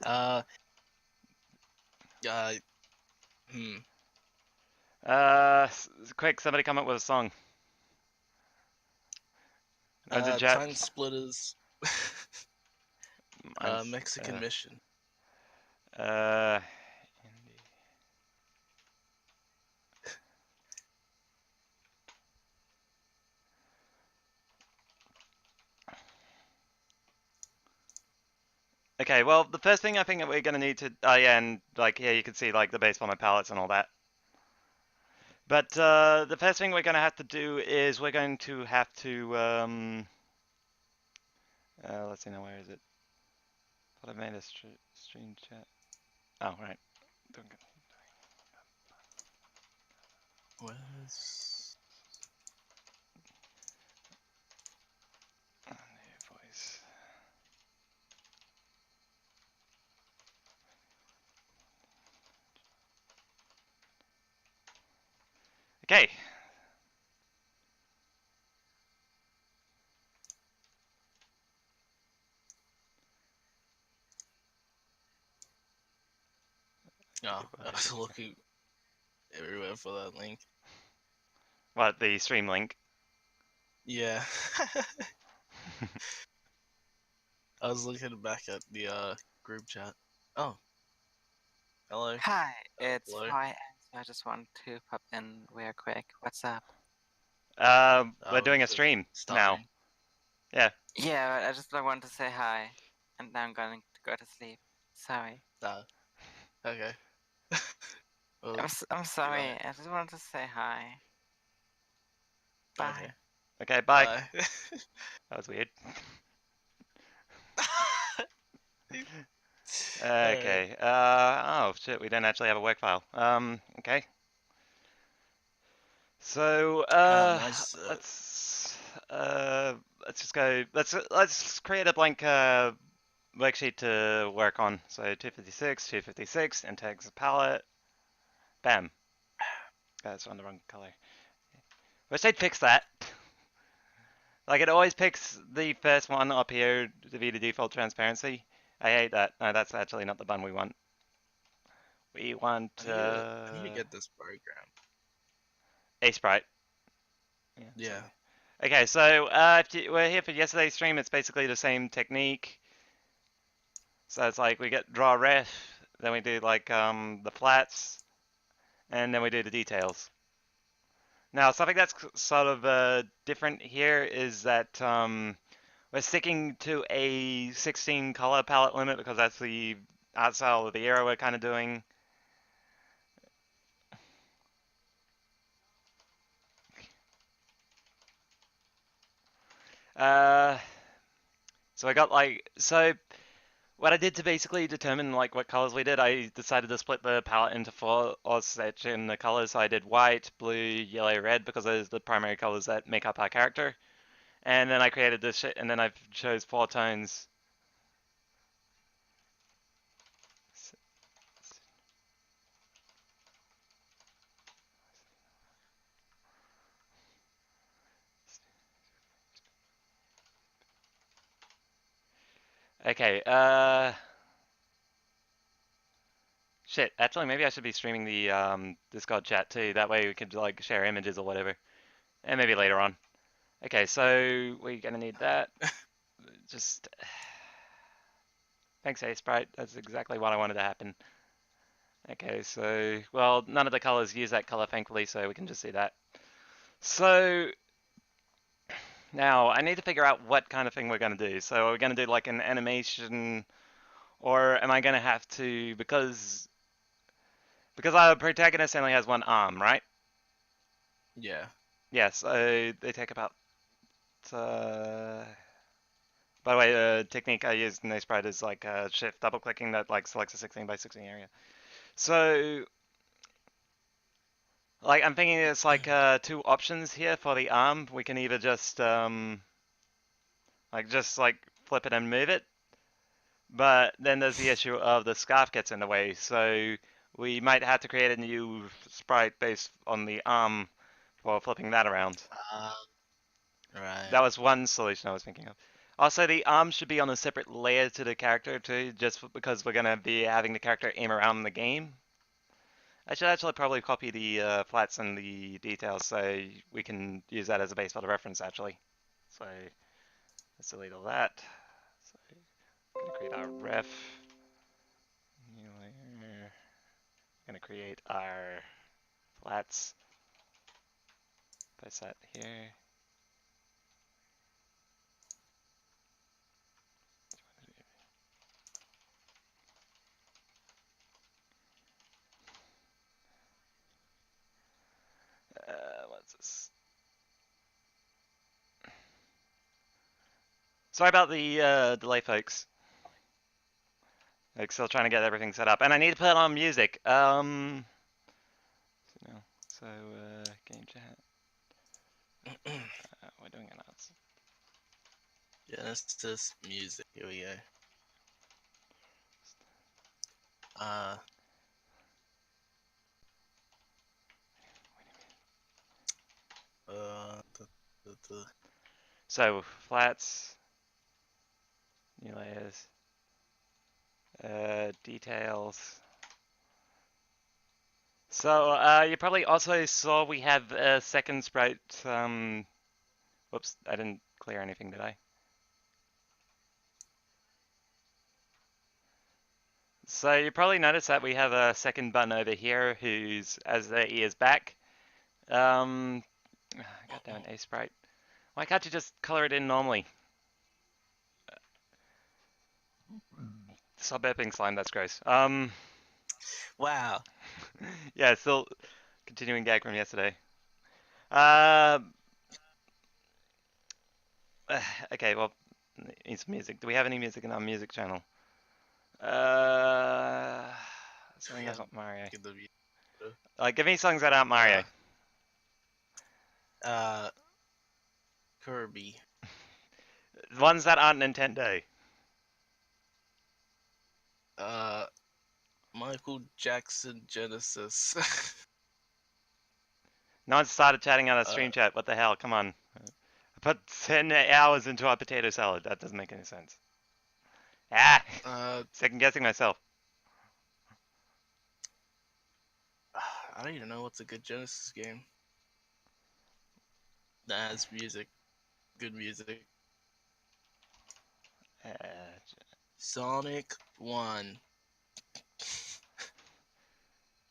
Uh, uh, hmm. Quick, somebody come up with a song. Mine's a jet. Time Splitters. Mine's, Mexican Mission. uh, okay, well, the first thing I think that we're gonna need to, oh yeah, and like here you can see like the base bomber palettes and all that. But the first thing we're gonna have to do is we're going to have to, let's see now, where is it? Thought I made a stream chat. Oh, right. Where's... Voice. Okay. Oh, I was looking everywhere for that link. What, the stream link? Yeah. I was looking back at the group chat. Oh. Hello. Hi, it's hello. Hi, and I just want to pop in real quick. What's up? We're doing a stream now. Yeah. Yeah, I just want to say hi, and now I'm going to go to sleep. Sorry. Okay. Well, I'm sorry. night. I just wanted to say hi. Bye. Okay, bye. Bye. That was weird. Okay. Oh shit, we don't actually have a work file. Okay. So nice, let's just go. Let's create a blank worksheet to work on. So 256, index palette. Bam. That's on the wrong color. Wish I'd fix that. Like it always picks the first one up here to be the default transparency. I hate that. No, that's actually not the bun we want. We want I need to get this program. Aseprite. Yeah. Okay, so if we're here for yesterday's stream, it's basically the same technique. So it's like we get draw ref, then we do like the flats, and then we do the details. Now, something that's sort of different here is that we're sticking to a 16 color palette limit because that's the art style of the era we're kind of doing. So I got like, so what I did to basically determine like what colors we did, I decided to split the palette into 4 offsets in the colors. So I did white, blue, yellow, red because those are the primary colors that make up our character. And then I created this shit, and then I chose 4 tones. Okay, shit, actually maybe I should be streaming the Discord chat too, that way we could like share images or whatever. And maybe later on. Okay, so we're gonna need that. Just thanks, Aseprite. That's exactly what I wanted to happen. Okay, so well, none of the colors use that color, thankfully, so we can just see that. So now I need to figure out what kind of thing we're gonna do. So are we gonna do like an animation, or am I gonna have to because our protagonist only has one arm, right? Yeah. Yes, they take about. By the way, the technique I used in Aseprite is like shift double clicking that like selects a 16 by 16 area. So, like, I'm thinking there's like 2 options here for the arm. We can either just like flip it and move it, but then there's the issue of the scarf gets in the way. So we might have to create a new sprite based on the arm for flipping that around. Right. That was one solution I was thinking of. Also, the arms should be on a separate layer to the character too, just because we're gonna be having the character aim around the game. I should actually probably copy the flats and the details so we can use that as a base for the reference actually. So let's delete all that. So I'm gonna create our ref. New layer. Gonna create our flats. Place that here. What's this? Sorry about the delay, folks. Like, still trying to get everything set up, and I need to put on music. Game chat. We're doing it now. Genesis music. Here we go. So flats, new layers, details. So you probably also saw we have a second sprite. Whoops, I didn't clear anything, did I? So you probably noticed that we have a second button over here who's as the ears back. God damn it, A sprite. Why can't you just color it in normally? Stop burping slime, that's gross. Wow. Yeah, still continuing gag from yesterday. Okay, well, need some music. Do we have any music in our music channel? Something that's not Mario. Like, give me songs that aren't Mario. Kirby. Ones that aren't Nintendo. Michael Jackson Genesis. No one started chatting on a stream chat. What the hell? Come on. I put 10 hours into our potato salad. That doesn't make any sense. Second guessing myself. I don't even know what's a good Genesis game. Nah, it's music. Good music. Sonic 1.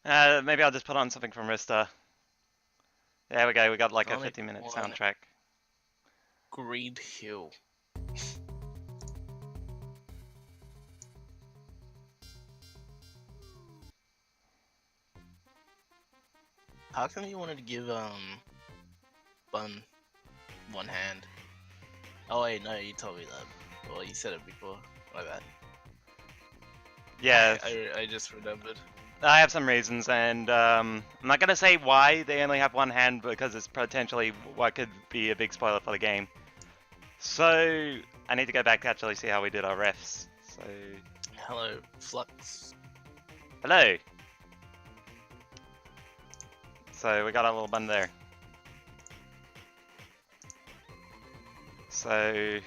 Maybe I'll just put on something from Rista. There we go. We got like Sonic a 50-minute 1. soundtrack. Green Hill. How come you wanted to give Bun one hand? Oh wait, no, you told me that. Well, you said it before. My bad. Yeah, I just remembered. I have some reasons, and I'm not gonna say why they only have one hand because it's potentially what could be a big spoiler for the game. So I need to go back to actually see how we did our refs. So Hello, Flux. hello. So we got our little button there. So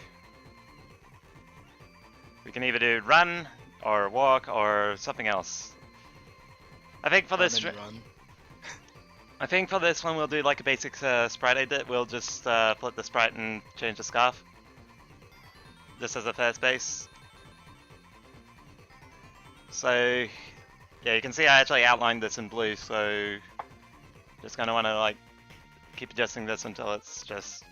we can either do run or walk or something else. I think for this, Run. I think for this one we'll do like a basic sprite edit. We'll just flip the sprite and change the scarf, just as a first base. So yeah, you can see I actually outlined this in blue. So just gonna want to like keep adjusting this until it's just.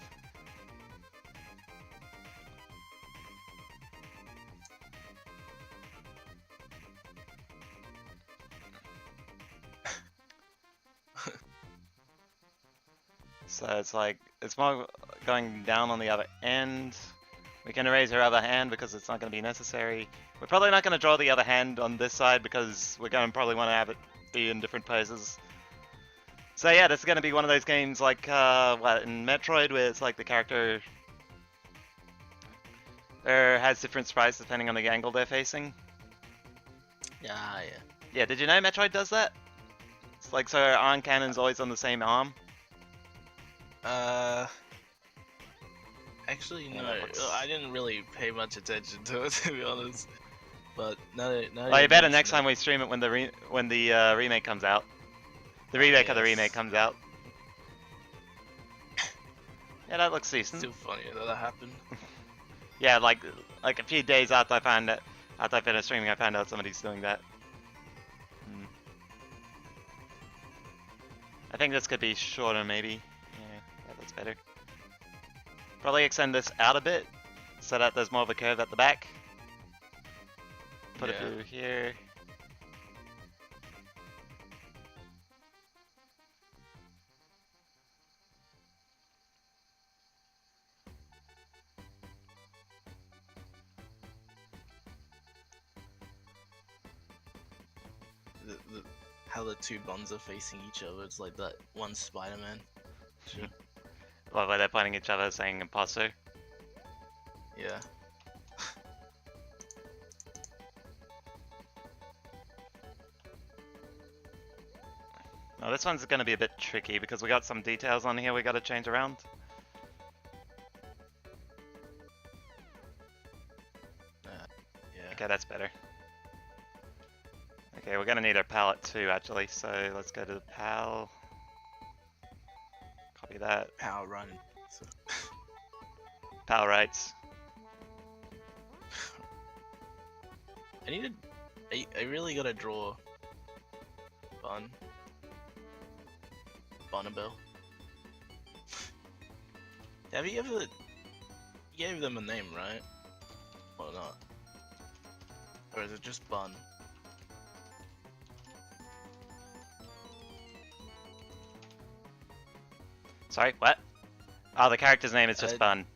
So it's like, it's more going down on the other end. We can erase our other hand because it's not going to be necessary. We're probably not going to draw the other hand on this side because we're going to probably want to have it be in different poses. So yeah, this is going to be one of those games like, in Metroid where it's like the character has different sprites depending on the angle they're facing. Yeah. Yeah, did you know Metroid does that? It's like, so our arm cannon's always on the same arm. Actually, Yeah, no. that looks- I didn't really pay much attention to it, to be honest. But now Well, you better mention next it- time we stream it when the remake comes out. The remake of the remake Yes. comes out. Yeah, that looks It's decent. still funny that happened. Yeah, like a few days after after I finished streaming, I found out somebody's doing that. Hmm. I think this could be shorter, maybe. Yeah, that looks better. Probably extend this out a bit, so that there's more of a curve at the back. Put it Yeah. through here. How the two bonds are facing each other. It's like that one Spider-Man. shit. Well, where they're pointing at each other saying imposter. Yeah. Now this one's gonna be a bit tricky because we got some details on here we gotta change around. Yeah. Okay, that's better. Okay, we're gonna need our palette too, actually. So let's go to the pal. Copy that. Power run. So, Pal rights. I need to. I really gotta draw. Bonnabelle. Have you ever? You gave them a name, right? Or not? Or is it just Bun? Sorry, what? Oh, the character's name is just Uh, Bun.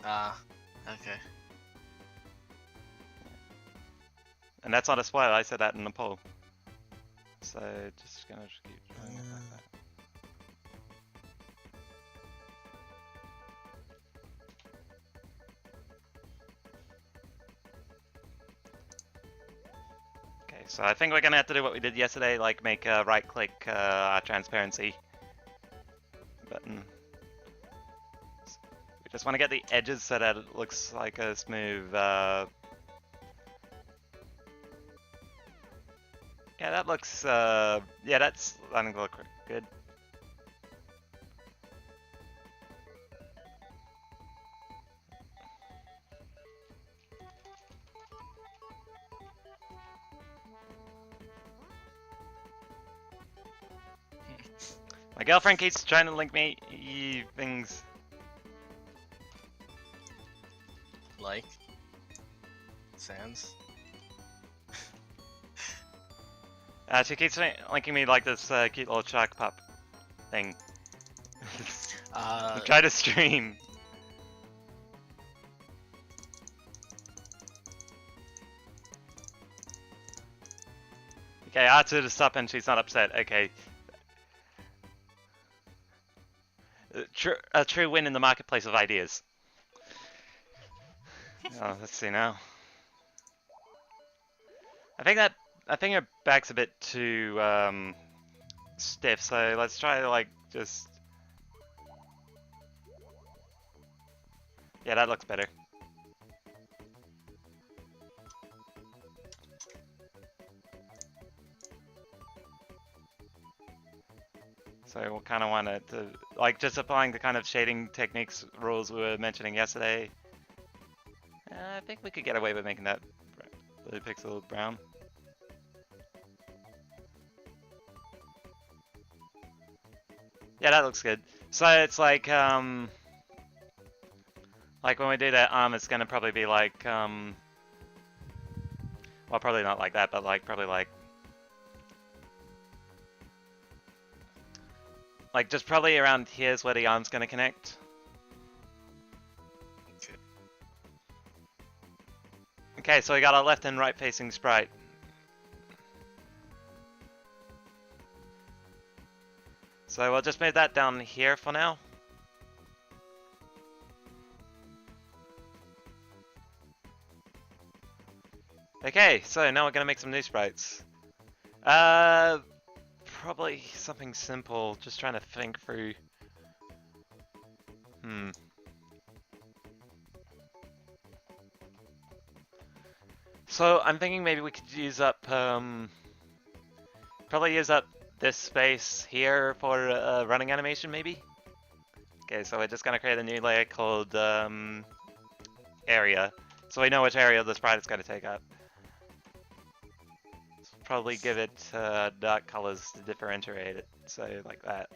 Ah, okay. And that's not a spoiler, I said that in the poll. So just gonna keep drawing it like that. Okay, so I think we're gonna have to do what we did yesterday, like make a right click our transparency button. We just want to get the edges so that it looks like a smooth yeah, that looks yeah, that's starting to look good. My girlfriend keeps trying to link me things. Like Sans. She keeps linking me like this cute little shark pup thing. I'm trying to stream. Okay, I asked her to stop and she's not upset. Okay. A true win in the marketplace of ideas. Oh, let's see now. I think her back's a bit too stiff, so let's try to like just. Yeah, that looks better. So we'll kind of want to, like, just applying the kind of shading techniques rules we were mentioning yesterday. I think we could get away with making that blue pixel brown. Yeah, that looks good. So it's like when we do that arm, it's gonna probably be like, well, probably not like that, but like probably like just probably around here's where the arm's gonna connect. Okay. Okay, so we got our left and right facing sprite. So we'll just move that down here for now. Okay, so now we're gonna make some new sprites. Probably something simple, just trying to think through. So I'm thinking maybe we could use up, probably use up this space here for running animation maybe? Okay, so we're just gonna create a new layer called area. So we know which area the sprite is gonna take up. Probably give it dark colors to differentiate it, so like that.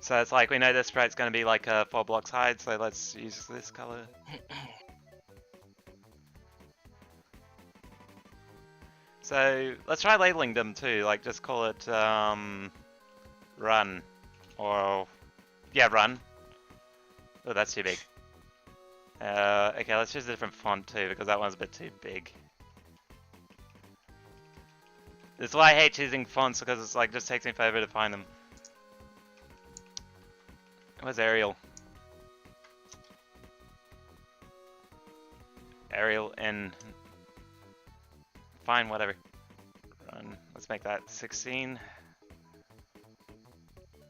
So it's like we know this sprite's gonna be like 4 blocks high, so let's use this color. So let's try labeling them too, like just call it run, or yeah, run. Oh, that's too big. Okay, let's use a different font too, because that one's a bit too big. This is why I hate choosing fonts, because it's like just takes me forever to find them. Where's Arial? Arial N. Fine, whatever. Run. Let's make that 16.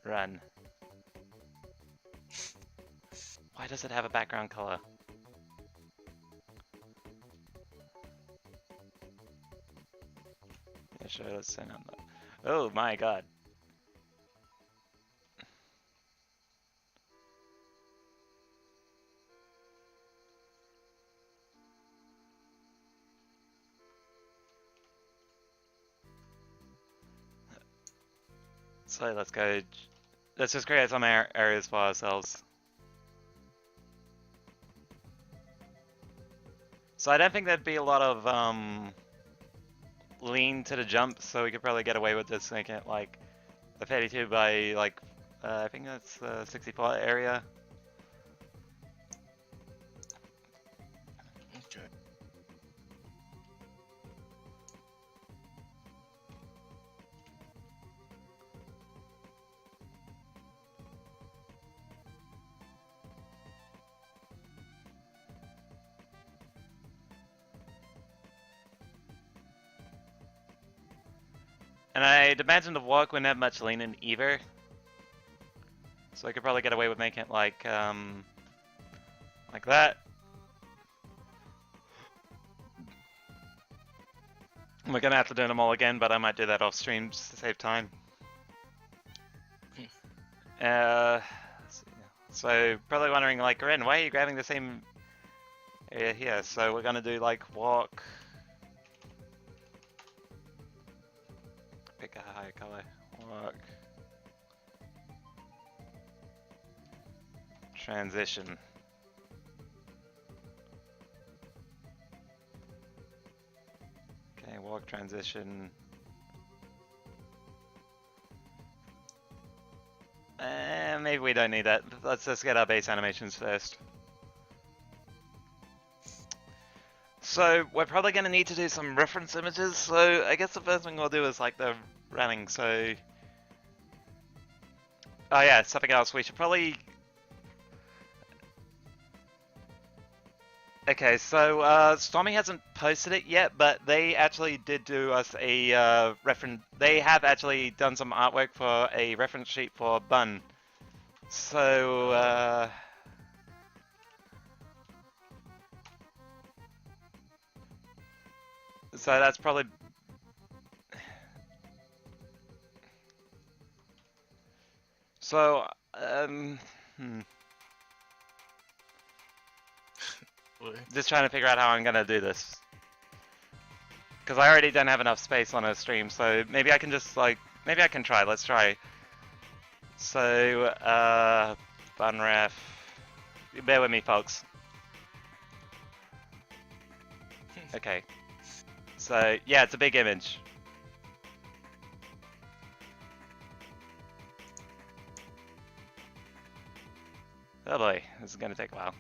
Run. Why does it have a background color? Yeah, sure, let's send on that. Oh my god. So let's go. Let's just create some areas for ourselves. So I don't think there'd be a lot of lean to the jump, so we could probably get away with this, making it like a 32 by like I think that's 64 area. Okay. And I'd imagine the walk wouldn't have much lean in either. So I could probably get away with making it like that. We're gonna have to do them all again, but I might do that off stream just to save time. Let's see. So probably wondering like, Ren, why are you grabbing the same area here? So we're gonna do like walk. Pick a higher color. Walk. Transition. Okay, walk transition. Maybe we don't need that. Let's just get our base animations first. So we're probably going to need to do some reference images. So I guess the first thing we'll do is like the running. So, oh yeah, something else. We should probably. Okay, so Stormy hasn't posted it yet, but they actually did do us a reference. They have actually done some artwork for a reference sheet for Bun. So so that's probably. So just trying to figure out how I'm gonna do this. Because I already don't have enough space on a stream, so maybe I can just like, maybe I can try, let's try. So, Bunref, bear with me folks. Okay. So, yeah, it's a big image. Oh boy, this is gonna take a while.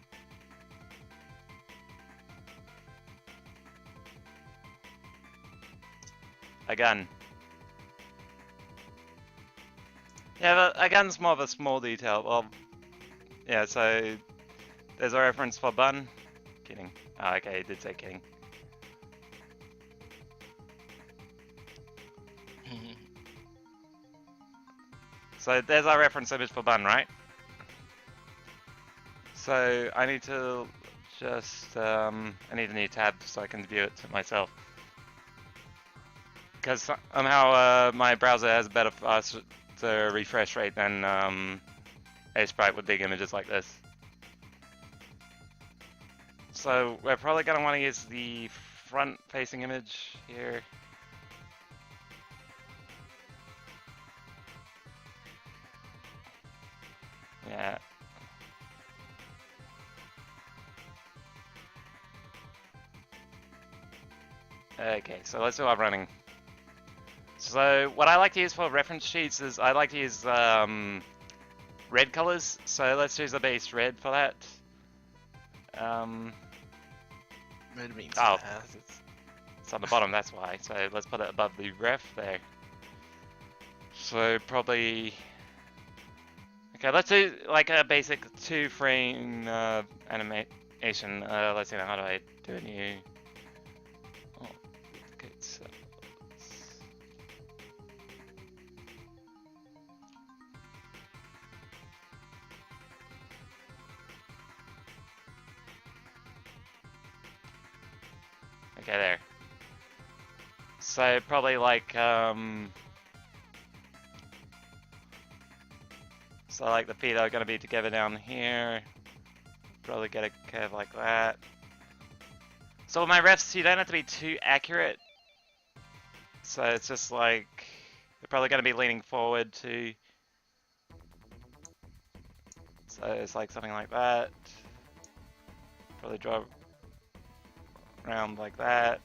A gun. Yeah, but a gun's more of a small detail. Well, yeah, so there's a reference for Bun. Kidding. Oh, okay, it did say kidding. So there's our reference image for Bun, right? So I need to just I need a new tab so I can view it myself. Because somehow my browser has a better faster refresh rate than Aseprite with big images like this. So we're probably going to want to use the front-facing image here. Yeah. Okay, so let's do our running. So what I like to use for reference sheets is I like to use red colors. So let's use the base red for that. Red means Oh, path. it's on the bottom, that's why. So let's put it above the ref there. So probably... Okay, let's do like a basic 2-frame animation. Let's see, how do I do a new... Oh, duplicate cells. Okay, there. So probably like so like the feet are gonna be together down here. Probably get a curve like that. So with my refs, you don't have to be too accurate. So it's just like they're probably gonna be leaning forward too. So it's like something like that. Probably draw around like that.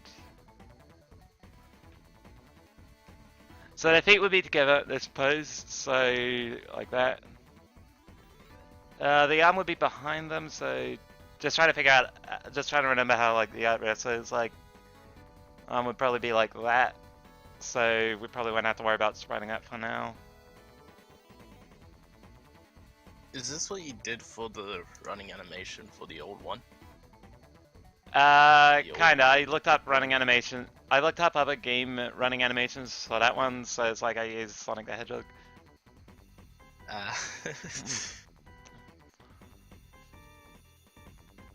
So their feet would be together, this pose, so like that. The arm would be behind them, so just trying to figure out, just trying to remember how like the armrest, so it's like, arm would probably be like that. So we probably won't have to worry about spreading that for now. Is this what you did for the running animation for the old one? Kinda. I looked up running animation. I looked up other game running animations for that one, so it's like I used Sonic the Hedgehog.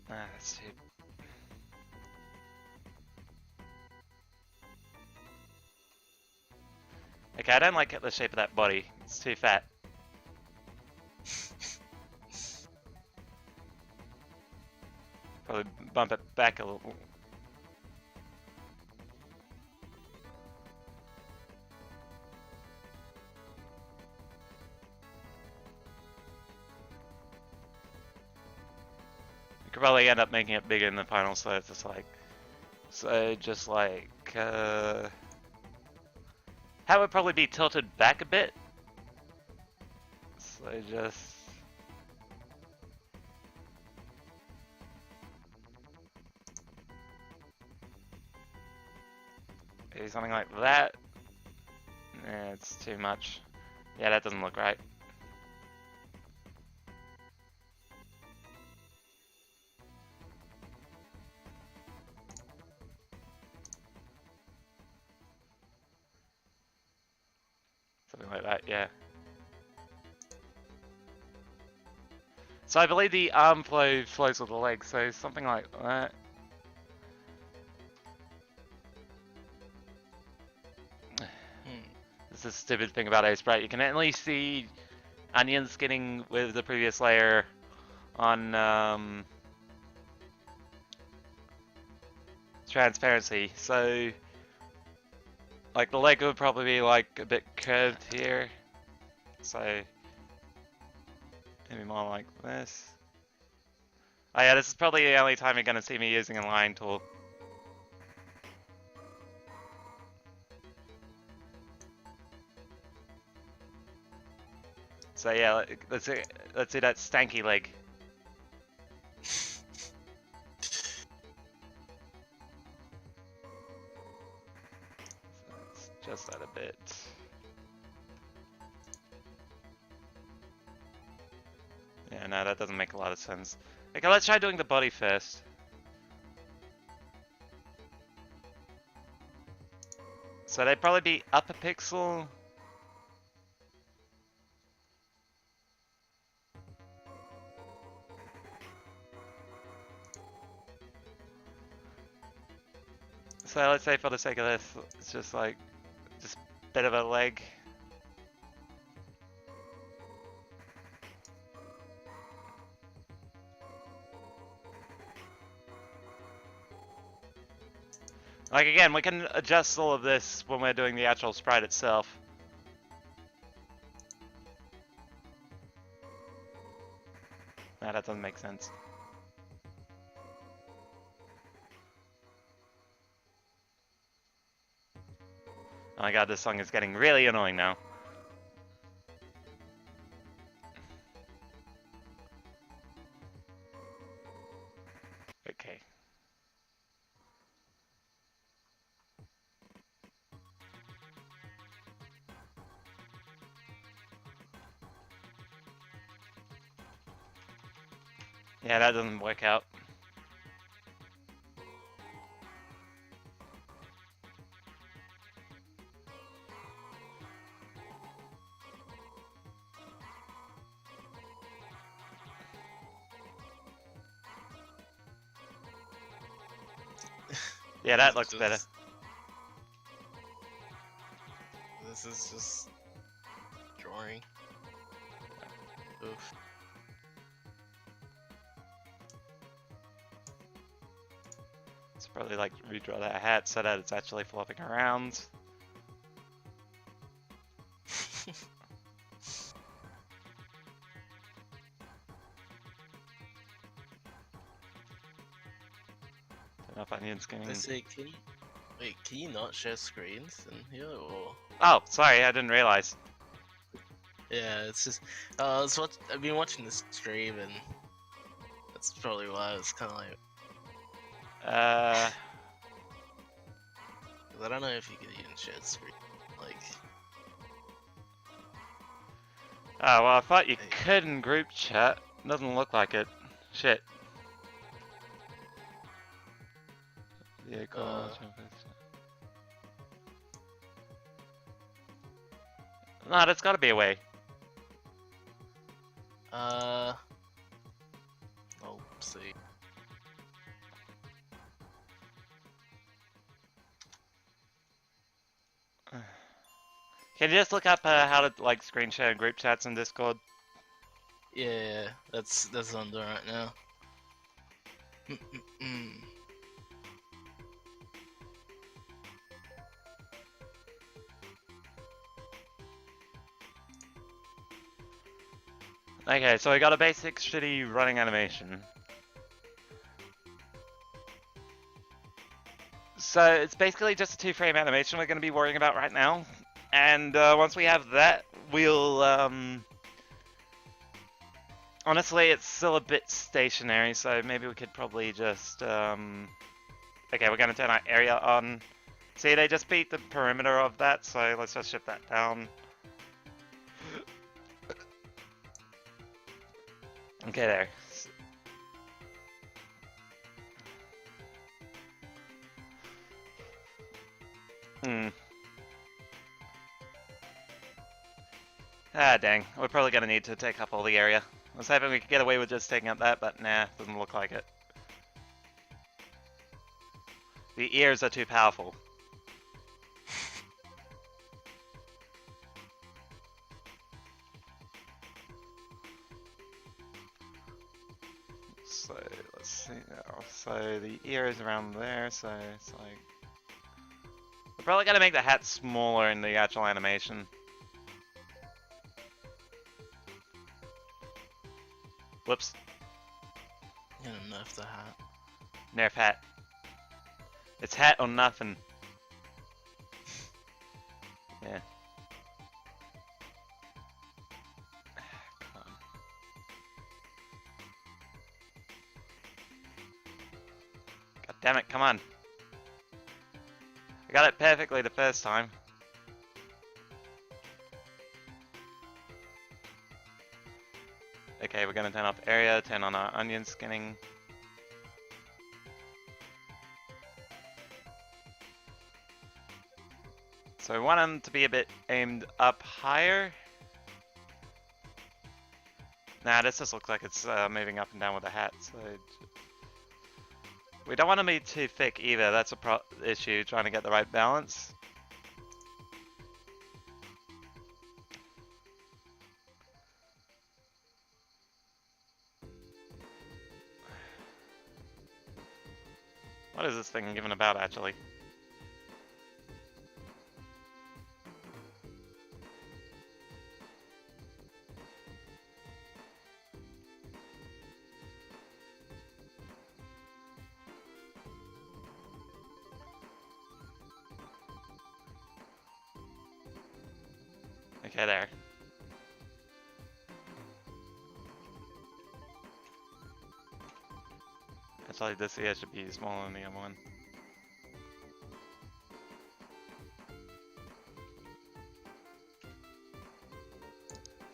That's too... Okay, I don't like the shape of that body. It's too fat. Probably bump it back a little. You could probably end up making it bigger in the final, so it's just like... So just like... That would probably be tilted back a bit. So just... Maybe something like that. Nah, it's too much. Yeah, that doesn't look right. Something like that, yeah. So I believe the arm flows with the leg, so something like that. This is a stupid thing about Aseprite. You can only see onion skinning with the previous layer on transparency. So like the leg would probably be like a bit curved here. So maybe more like this. Oh yeah, this is probably the only time you're gonna see me using a line tool. So yeah, let's see that stanky leg. Let's adjust that a bit. Yeah, no, that doesn't make a lot of sense. Okay, let's try doing the body first. So they'd probably be up a pixel. So let's say for the sake of this, it's just like, just a bit of a leg. Like again, we can adjust all of this when we're doing the actual sprite itself. Nah, that doesn't make sense. Oh my god, this song is getting really annoying now. Okay. Yeah, that doesn't work out. Yeah, that looks better. This is just drawing. Oof. It's probably like redraw that hat so that it's actually flopping around. Turn off onion skinning. I say, can you not share screens in here, or? Oh, sorry, I didn't realize. Yeah, it's just, I've been watching this stream, and that's probably why I was kind of like, 'cause I don't know if you can even share screen, like. Oh, well, I thought you could in group chat. Doesn't look like it. Shit. Yeah, cool. No, there's gotta be a way. Oh, see. Can you just look up how to like screen share group chats in Discord? Yeah, that's what I'm doing right now. Okay, so I got a basic shitty running animation. So it's basically just a 2-frame animation we're going to be worrying about right now. And once we have that, we'll... Honestly, it's still a bit stationary, so maybe we could probably just... Okay, we're going to turn our area on. See, they just beat the perimeter of that, so let's just shift that down. Okay, there. Ah, dang. We're probably gonna need to take up all the area. I was hoping we could get away with just taking up that, but nah, doesn't look like it. The ears are too powerful. So, let's see now. So, the ear is around there, so it's like... We're probably gonna make the hat smaller in the actual animation. Whoops. You don't nerf the hat. Nerf hat. It's hat or nothing. Yeah. Come on. God damn it, come on. I got it perfectly the first time. Okay, we're gonna turn off area, turn on our onion skinning. So we want them to be a bit aimed up higher. Nah, this just looks like it's moving up and down with the hat, so... We don't want to be too thick either. That's a issue, trying to get the right balance. What is this thing even about, actually? Okay, there. Actually, this here should be smaller than the other one.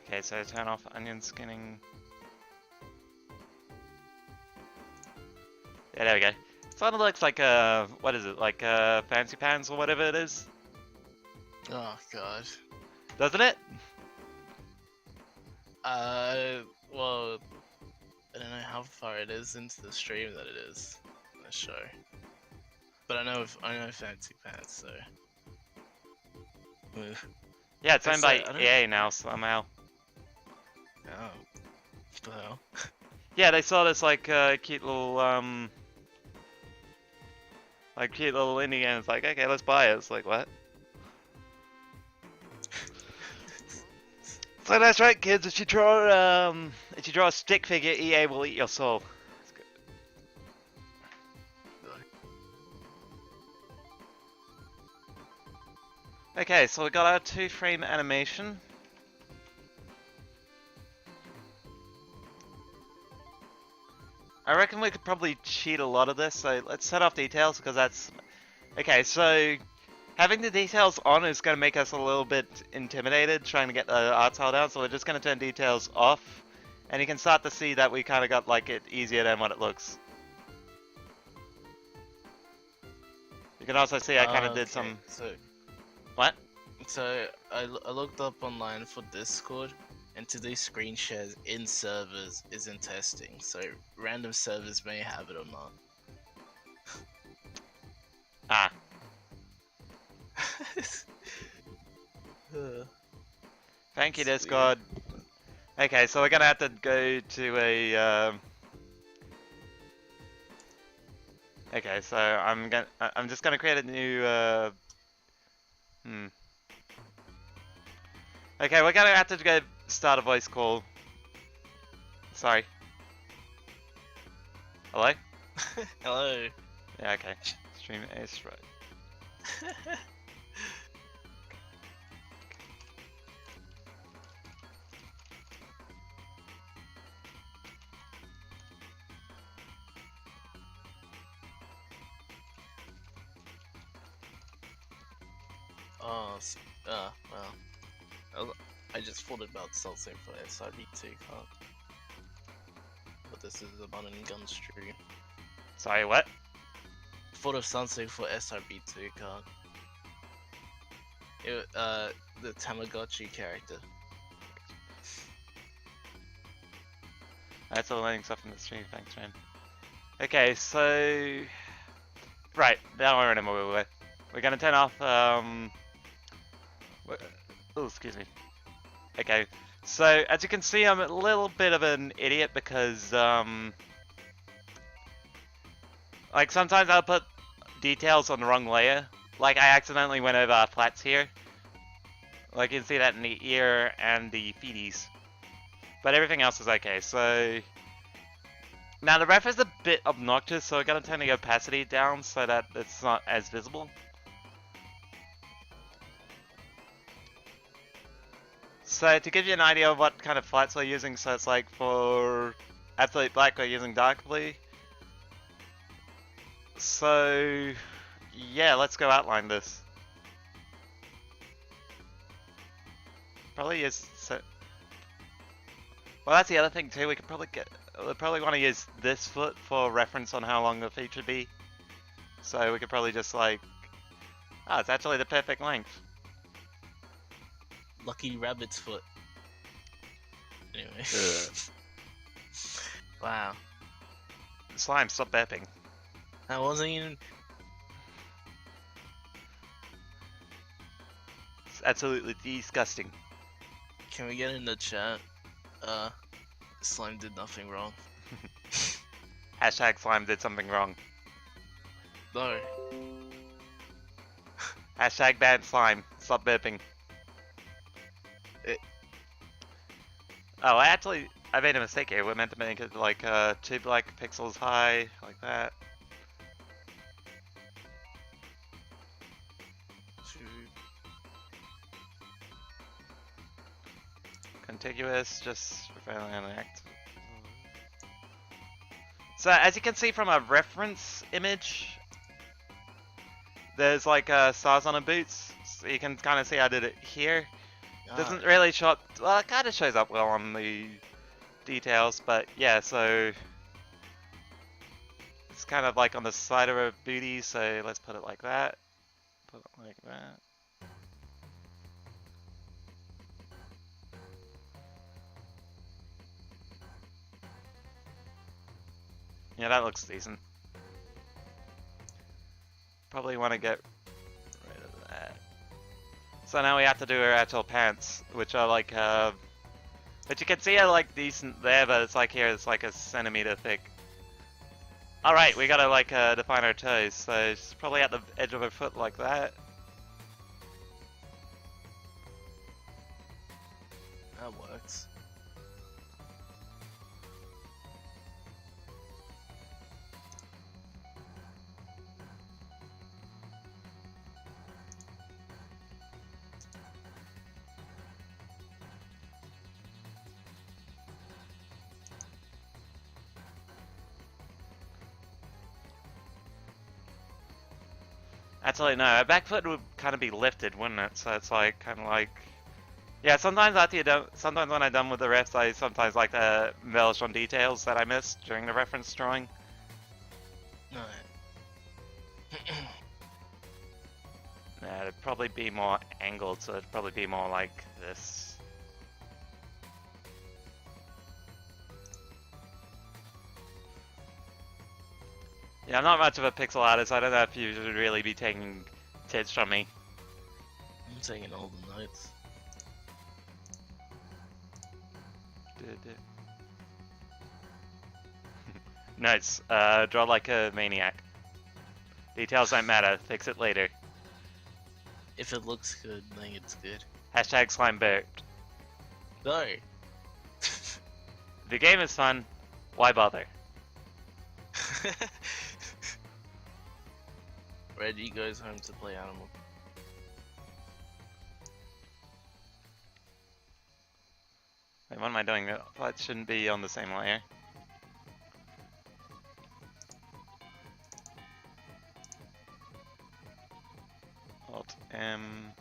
Okay, so turn off onion skinning. Yeah, there we go. Sort of looks like what is it, like fancy pants or whatever it is? Oh god. Doesn't it? Well, I don't know how far it is into the stream that it is on the show, but I know Fancy Pants, so. Ugh. Yeah, it's owned by I don't- EA now somehow. Oh. What the hell? Yeah, they saw this like cute little indie game. It's like, okay, let's buy it. It's like, what? So that's right, kids. If you draw a stick figure, EA will eat your soul. Okay, so we got our 2-frame animation. I reckon we could probably cheat a lot of this, so let's set off details because that's... Okay, so having the details on is going to make us a little bit intimidated trying to get the art style down, so we're just going to turn details off, and you can start to see that we kind of got like it easier than what it looks. You can also see I kind of did some... So, What? so I looked up online for Discord, and to do screen shares in servers is in testing, so random servers may have it or not. Ah. Thank you, Sweet. Discord. Okay, so we're gonna have to go to a. Okay, so I'm just gonna create a new. Okay, we're gonna have to go start a voice call. Sorry. Hello? Hello. Yeah, okay. Stream is right. Well, I just thought about something for SRB2 card. But this is a bun and gun stream. Sorry, what? Thought of something for SRB2 card. The Tamagotchi character. That's all learning stuff in the stream, thanks man. Okay, so... Right, now I remember where we were. We're gonna turn off, oh, excuse me. Okay, so as you can see I'm a little bit of an idiot because, like sometimes I'll put details on the wrong layer. Like I accidentally went over flats here. Like you can see that in the ear and the feeties. But everything else is okay, so... Now the ref is a bit obnoxious, so we're gonna turn the opacity down so that it's not as visible. So to give you an idea of what kind of flats we're using, so it's like for Absolute Black we're using dark blue. So yeah, let's go outline this. Probably use... Well, that's the other thing too. We could probably want to use this foot for reference on how long the feet should be. So we could probably just like, oh, it's actually the perfect length. Lucky rabbit's foot. Anyway. Wow. Slime, stop burping. I wasn't even. It's absolutely disgusting. Can we get in the chat? Slime did nothing wrong. Hashtag slime did something wrong. No. Hashtag ban slime. Stop burping. It- Oh, I made a mistake here. We're meant to make it like 2 black pixels high, like that. Contiguous, just referring an act. So as you can see from a reference image, there's like stars on the boots. So you can kind of see I did it here. Doesn't really show up, well, it kind of shows up well on the details, but yeah, so it's kind of like on the side of her booty, so let's put it like that. Put it like that. Yeah, that looks decent. Probably want to get rid of that. So now we have to do her actual pants, which are like, but you can see are like decent there, but it's like here, it's like a centimeter thick. Alright, we gotta like define our toes, so she's probably at the edge of her foot like that. That works. Actually, no, her back foot would kind of be lifted, wouldn't it? So it's like, kind of like... Yeah, sometimes after you're done, sometimes when I'm done with the rest, I sometimes like to embellish on details that I missed during the reference drawing. No. Yeah, it'd probably be more angled, so it'd probably be more like this. Yeah, I'm not much of a pixel artist, I don't know if you should really be taking tips from me. I'm taking all the notes. Notes, draw like a maniac. Details don't matter, fix it later. If it looks good, then it's good. Hashtag slime burped. No. The game is fun, why bother? Reggie goes home to play Animal. Wait, what am I doing? That shouldn't be on the same layer. Alt M.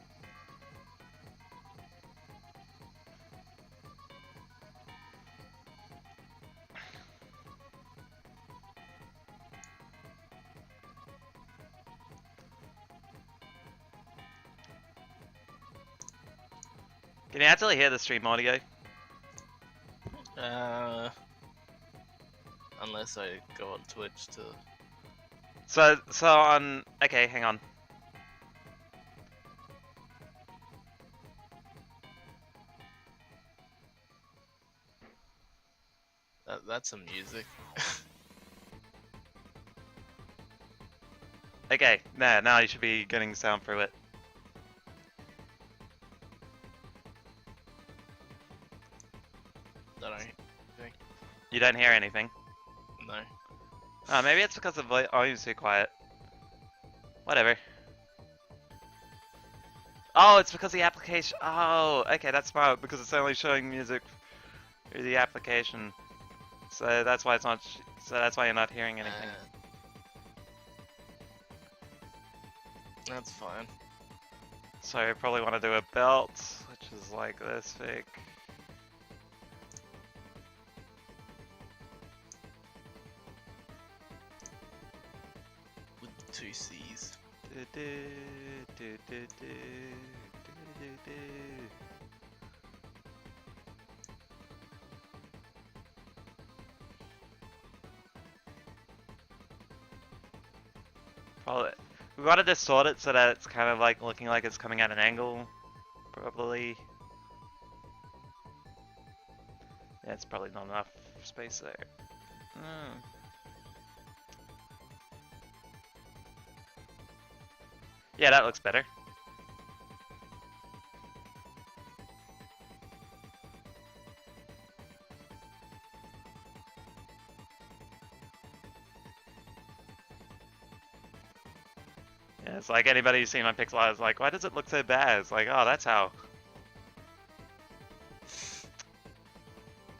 Can you actually hear the stream audio? Unless I go on Twitch to. So on, okay, hang on. That's some music. Okay, now you should be getting sound through it. I don't think. You don't hear anything? No. Oh, maybe it's because the volume's too quiet. Whatever. Oh, it's because the application. Oh, okay, that's smart because it's only showing music through the application. So that's why it's not. So that's why you're not hearing anything. That's fine. So you probably want to do a belt, which is like this thick. With 2 C's. Probably. We want to distort it so that it's kind of like looking like it's coming at an angle. Probably. Yeah, it's probably not enough space there. Yeah, that looks better. Yeah, it's like anybody who's seen my pixel art is like, why does it look so bad? It's like, oh, that's how.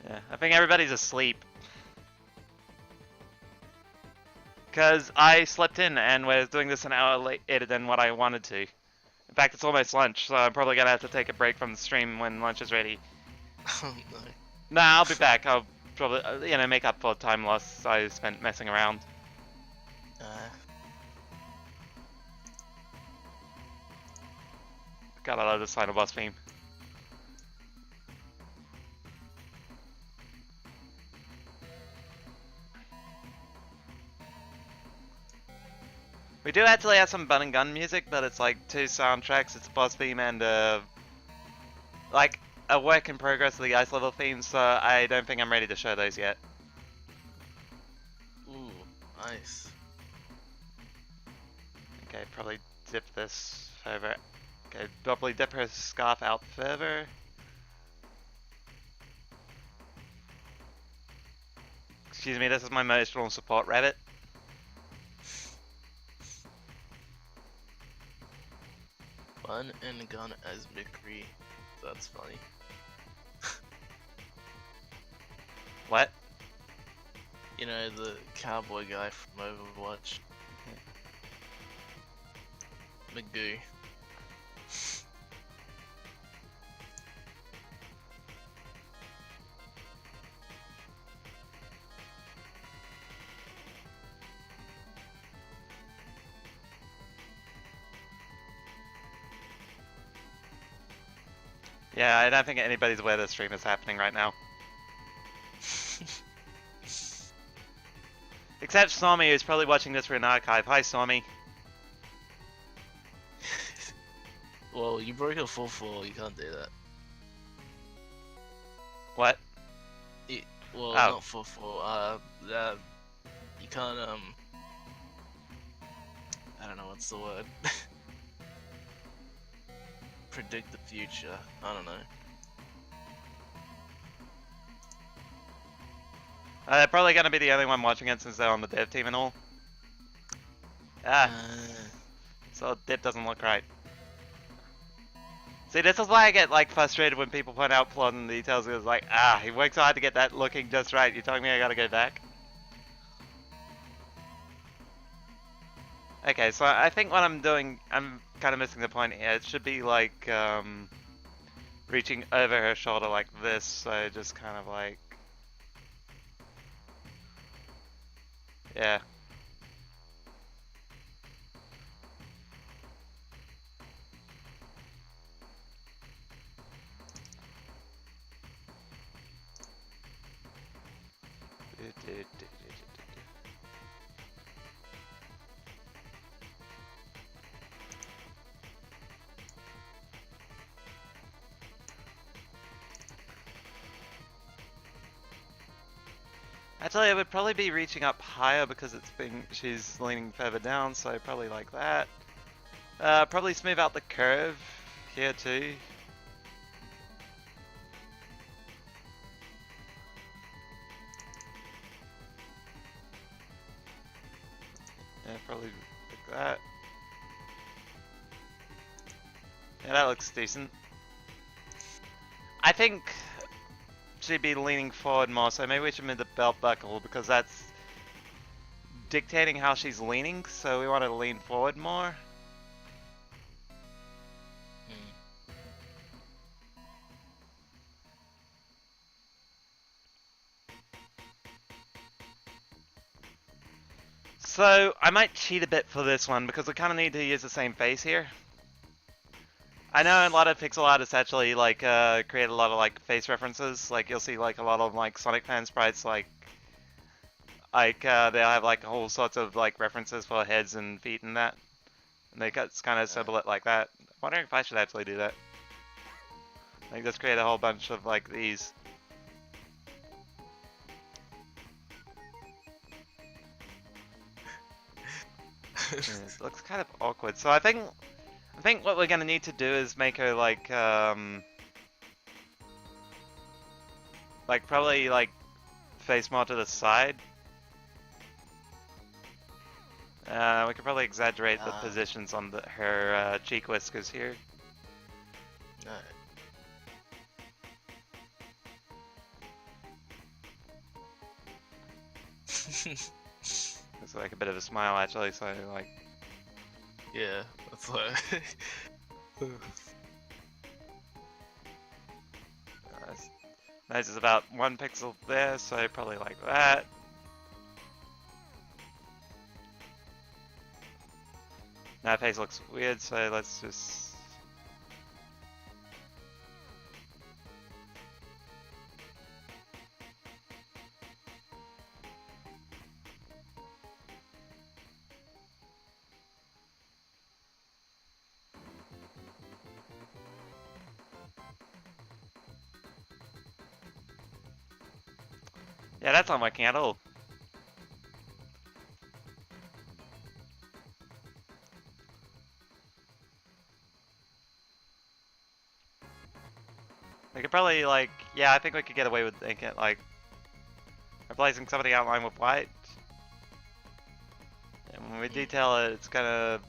Yeah, I think everybody's asleep. Because I slept in and was doing this an hour later than what I wanted to. In fact, it's almost lunch, so I'm probably going to have to take a break from the stream when lunch is ready. Oh no. Nah, I'll be back. I'll probably, make up for time lost I spent messing around. Got a lot of the Final Boss theme. We do actually have some Bun and Gun music, but it's like 2 soundtracks. It's a boss theme and like a work in progress of the ice level theme, so I don't think I'm ready to show those yet. Ooh, nice. Okay, probably dip this further. Okay, probably dip her scarf out further. Excuse me, this is my emotional support Reddit. Bun and Gun as McCree. That's funny. What? You know, the cowboy guy from Overwatch. Magoo. Yeah, I don't think anybody's aware the stream is happening right now. Except Stormy, who's probably watching this for an archive. Hi, Stormy. Well, you broke a 4-4, you can't do that. What? Well, Oh. not 4-4, you can't, I don't know what's the word. Predict the future, I don't know. They're probably going to be the only one watching it since they're on the dev team and all. Ah, so dev doesn't look right. See, this is why I get like frustrated when people point out plot and details. It's like, he works hard to get that looking just right. You're telling me I gotta go back? Okay, so I think what I'm doing, I'm kind of missing the point here. It should be like, reaching over her shoulder like this, so just kind of like... Yeah. Actually, I would probably be reaching up higher because she's leaning further down, so probably like that. Probably smooth out the curve here too. Yeah, probably like that. Yeah, that looks decent. I think she'd be leaning forward more, so maybe we should move the belt buckle because that's dictating how she's leaning, so we want her to lean forward more. So I might cheat a bit for this one because we kind of need to use the same face here. I know a lot of pixel artists actually like create a lot of like face references. Like you'll see like a lot of like Sonic fan sprites like Like they'll have like all sorts of like references for heads and feet and that, and they kind of assemble it like that. I'm wondering if I should actually do that. Like just create a whole bunch of like these. Yeah, it looks kind of awkward. So I think what we're gonna need to do is make her like probably like face more to the side. We could probably exaggerate the positions on her cheek whiskers here. Alright. It's like a bit of a smile actually, so like. Yeah, that's why. Nose is about 1 pixel there, so probably like that. Now face looks weird, so let's just. Yeah, that's not working at all. We could probably like, yeah, I think we could get away with making it like replacing some of the outline with white. And when we detail it, it's gonna,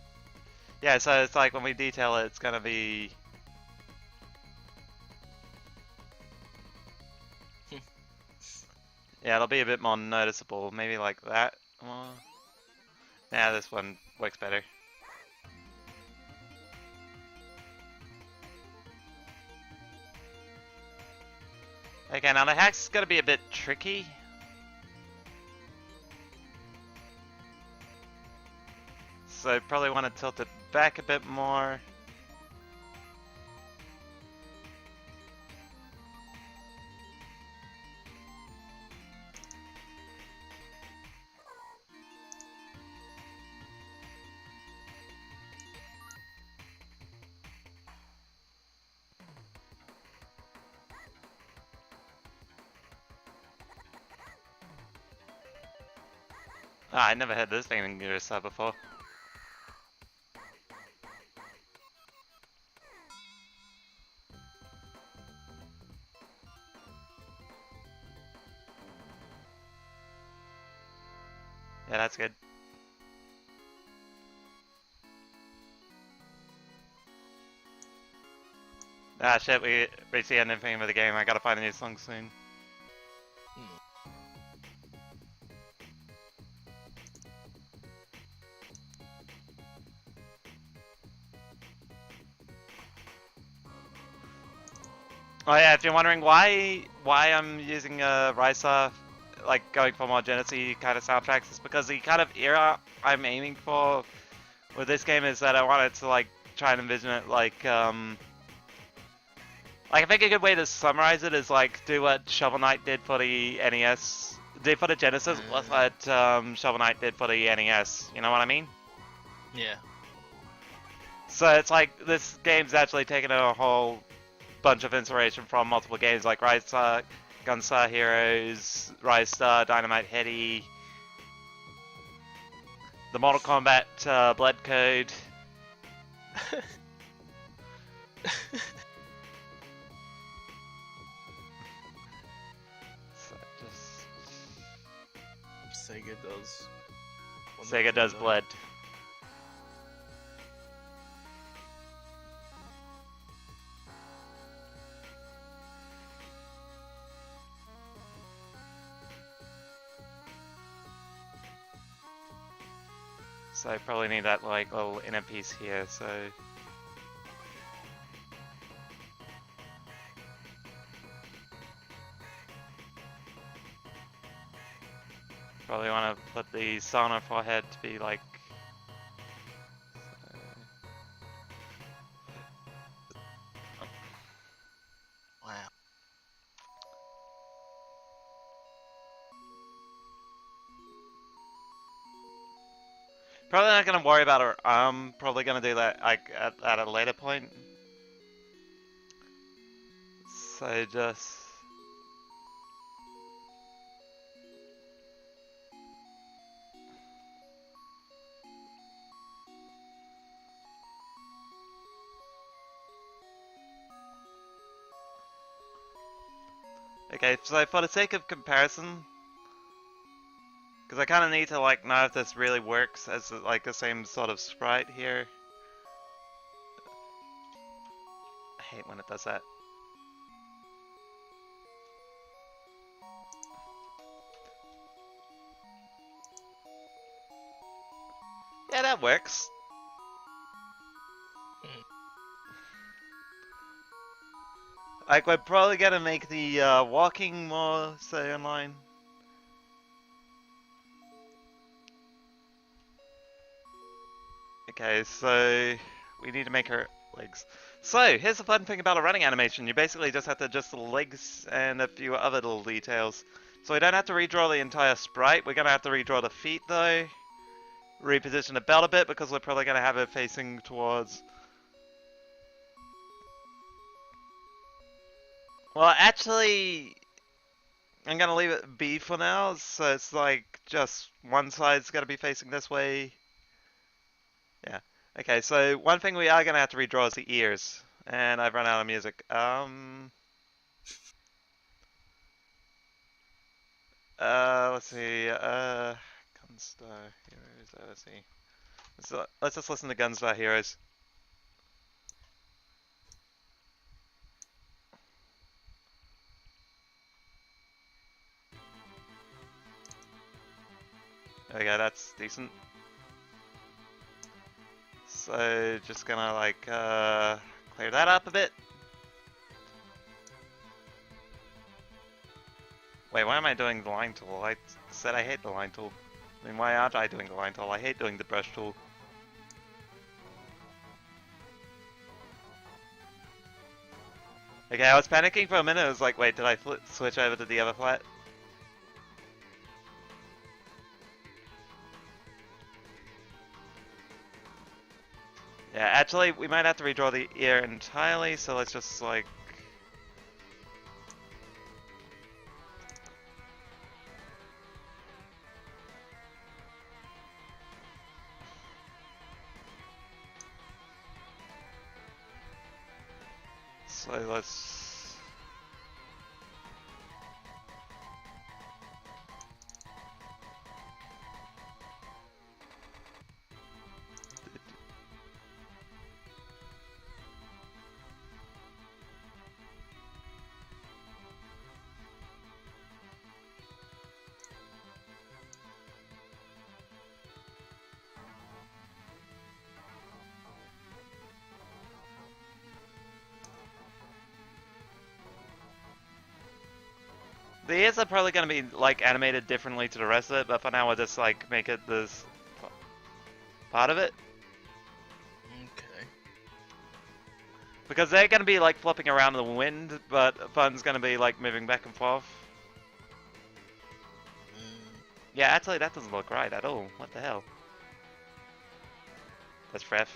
yeah, so it's like when we detail it, it's gonna be. Yeah, it'll be a bit more noticeable, maybe like that. Yeah, this one works better. Okay, now the hack's gonna be a bit tricky. So probably want to tilt it back a bit more. Ah, I never had this thing in Ursa before. Yeah, that's good. Ah shit, we reached the ending theme of the game. I gotta find a new song soon. Oh yeah, if you're wondering why I'm using Risa, like going for more Genesy kind of soundtracks, it's because the kind of era I'm aiming for with this game is that I wanted to like try and envision it like I think a good way to summarize it is like do what Shovel Knight did for the NES, did for the Genesis, what Shovel Knight did for the NES. You know what I mean? Yeah. So it's like this game's actually taken a whole bunch of inspiration from multiple games like Rise Star, Gunstar Heroes, Rise Star, Dynamite Headdy, the Mortal Kombat Blood Code. So Sega does. Sega does Blood. So I probably need that like little inner piece here, so probably want to put the sauna forehead to be like Wow. Probably not gonna worry about her arm. Probably gonna do that like at a later point. So just. Okay, so for the sake of comparison, because I kind of need to like know if this really works as like the same sort of sprite here. I hate when it does that. Yeah, that works. Like, we're probably gonna make the walking more so in line. Okay, so we need to make her legs. So, here's the fun thing about a running animation. You basically just have to adjust the legs and a few other little details. So we don't have to redraw the entire sprite. We're gonna have to redraw the feet though. Reposition the belt a bit because we're probably gonna have her facing towards... Well, actually, I'm gonna leave it B for now, so it's like just one side's gonna be facing this way. Yeah. Okay, so one thing we are gonna have to redraw is the ears, and I've run out of music. Let's see. Gunstar Heroes. Let's see. Let's just listen to Gunstar Heroes. There we go. That's decent. So just gonna like clear that up a bit. Wait, why am I doing the line tool? I said I hate the line tool. I mean, why aren't I doing the line tool? I hate doing the brush tool. Okay, I was panicking for a minute. I was like, wait, did I switch over to the other flat? Yeah, actually, we might have to redraw the ear entirely, so let's just, like... So let's... The ears are probably going to be, like, animated differently to the rest of it, but for now we'll just, like, make it this part of it. Okay. Because they're going to be, like, flopping around in the wind, but Fun's going to be, like, moving back and forth. Yeah, actually, that doesn't look right at all. What the hell? That's ref.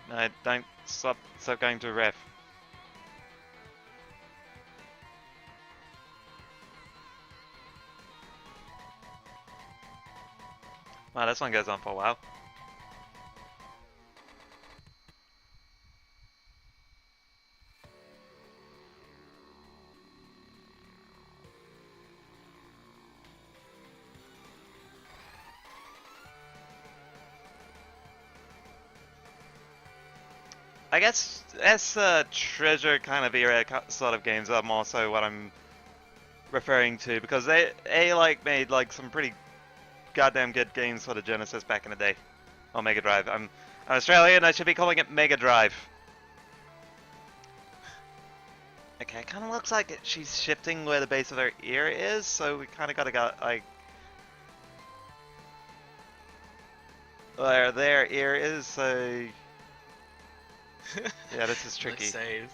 No, don't stop going to ref. Wow, this one goes on for a while. I guess as treasure kind of era sort of games are more so what I'm referring to, because they like made like some pretty goddamn good games for the Genesis back in the day, or Mega Drive. I'm Australian. I should be calling it Mega Drive. Okay, it kind of looks like she's shifting where the base of her ear is, so we kind of gotta go like where their ear is. So yeah, this is tricky. Let's save.